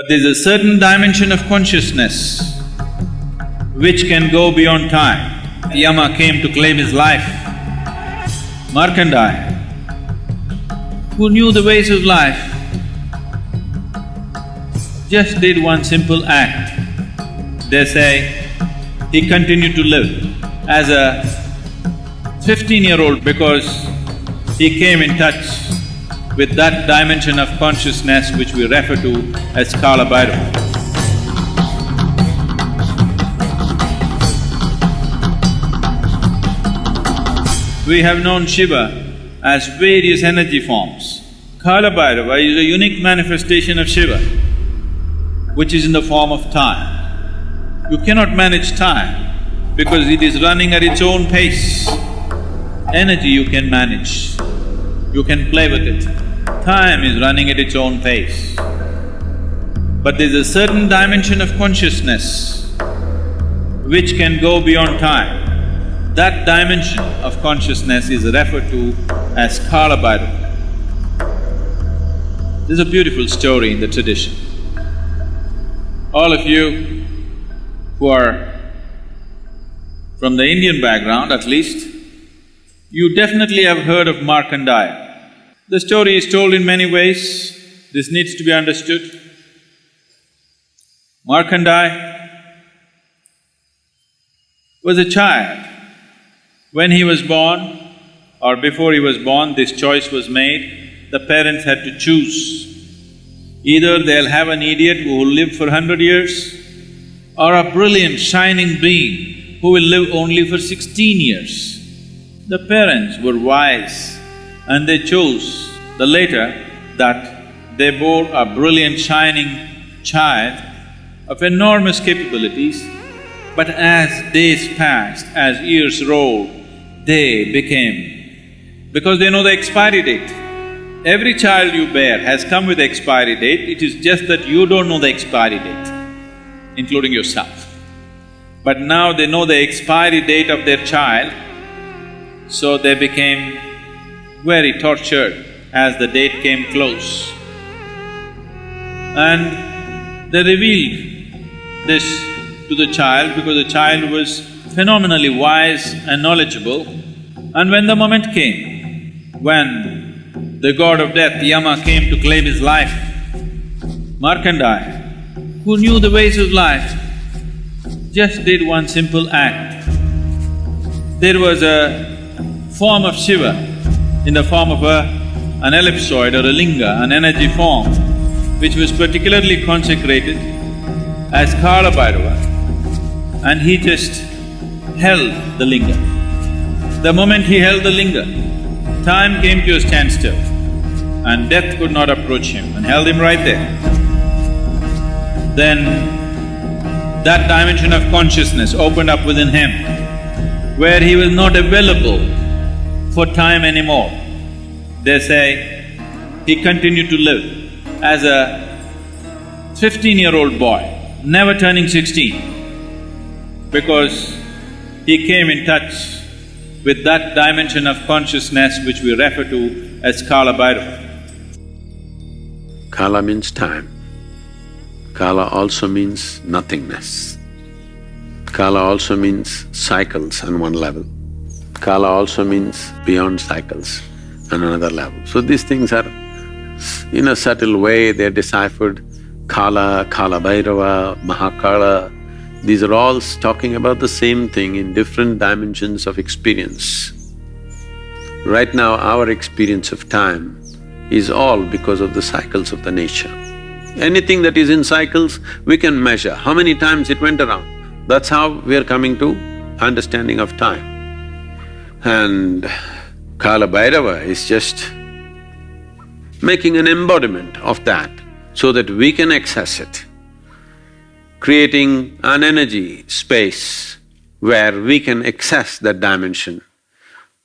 But there's a certain dimension of consciousness which can go beyond time. Yama came to claim his life. Markandeya, who knew the ways of life, just did one simple act. They say he continued to live as a 15-year-old because he came in touch with that dimension of consciousness which we refer to as KALBHAIRAVA. We have known Shiva as various energy forms. KALBHAIRAVA is a unique manifestation of Shiva, which is in the form of time. You cannot manage time because it is running at its own pace. Energy you can manage, you can play with it. Time is running at its own pace. But there's a certain dimension of consciousness which can go beyond time. That dimension of consciousness is referred to as KALBHAIRAVA. There's a beautiful story in the tradition. All of you who are from the Indian background at least, you definitely have heard of Markandeya. The story is told in many ways, this needs to be understood. Markandeya was a child. When he was born or before he was born, this choice was made, the parents had to choose. Either they'll have an idiot who will live for 100 years or a brilliant, shining being who will live only for 16 years. The parents were wise and they chose the latter, that they bore a brilliant, shining child of enormous capabilities, but as days passed, as years rolled, they became… because they know the expiry date. Every child you bear has come with expiry date, it is just that you don't know the expiry date, including yourself. But now they know the expiry date of their child, so they became very tortured as the date came close. And they revealed this to the child because the child was phenomenally wise and knowledgeable. And when the moment came, when the god of death, Yama, came to claim his life, Markandeya, who knew the ways of life, just did one simple act. There was a form of Shiva in the form of an ellipsoid or a linga, an energy form, which was particularly consecrated as KALBHAIRAVA, and he just held the linga. The moment he held the linga, time came to a standstill and death could not approach him and held him right there. Then that dimension of consciousness opened up within him where he was not available for time anymore. They say he continued to live as a 15-year-old boy, never turning 16, because he came in touch with that dimension of consciousness which we refer to as KALBHAIRAVA. Kala means time. Kala also means nothingness. Kala also means cycles on one level. Kala also means beyond cycles on another level. So these things are, in a subtle way, they're deciphered. Kala, KALBHAIRAVA, Mahakala, these are all talking about the same thing in different dimensions of experience. Right now, our experience of time is all because of the cycles of the nature. Anything that is in cycles, we can measure how many times it went around. That's how we are coming to understanding of time. And KALBHAIRAVA is just making an embodiment of that so that we can access it, creating an energy space where we can access that dimension.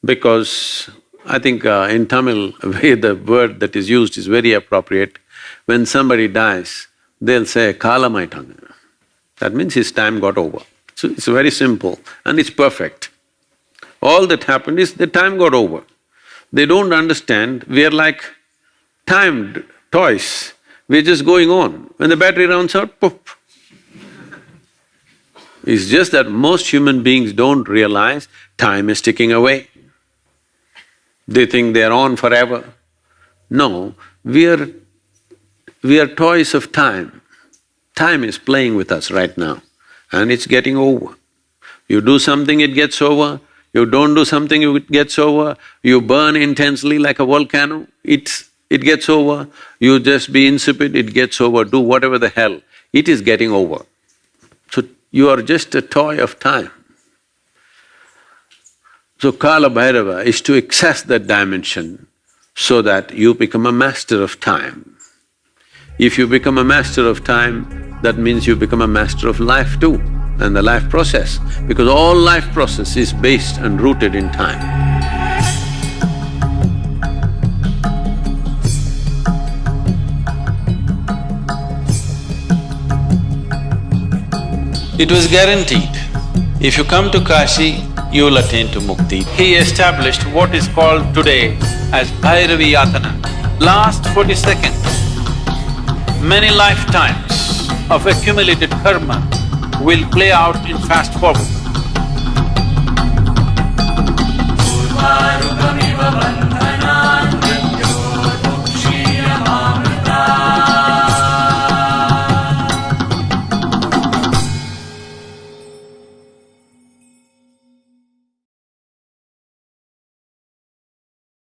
Because I think in Tamil, the word that is used is very appropriate. When somebody dies, they'll say, "Kalamaitanga." That means his time got over. So it's very simple and it's perfect. All that happened is the time got over. They don't understand, we are like timed toys. we're just going on. When the battery runs out, poof. It's just that most human beings don't realize time is ticking away. They think they're on forever. No, we are toys of time. Time is playing with us right now and it's getting over. You do something, it gets over. You don't do something, it gets over. You burn intensely like a volcano, it gets over. You just be insipid, it gets over. Do whatever the hell, it is getting over. So you are just a toy of time. So KALBHAIRAVA is to access that dimension so that you become a master of time. If you become a master of time, that means you become a master of life too, and the life process, because all life process is based and rooted in time. It was guaranteed, if you come to Kashi, you will attain to mukti. He established what is called today as Bhairavi Yatana. Last 40 seconds, many lifetimes of accumulated karma will play out in fast forward.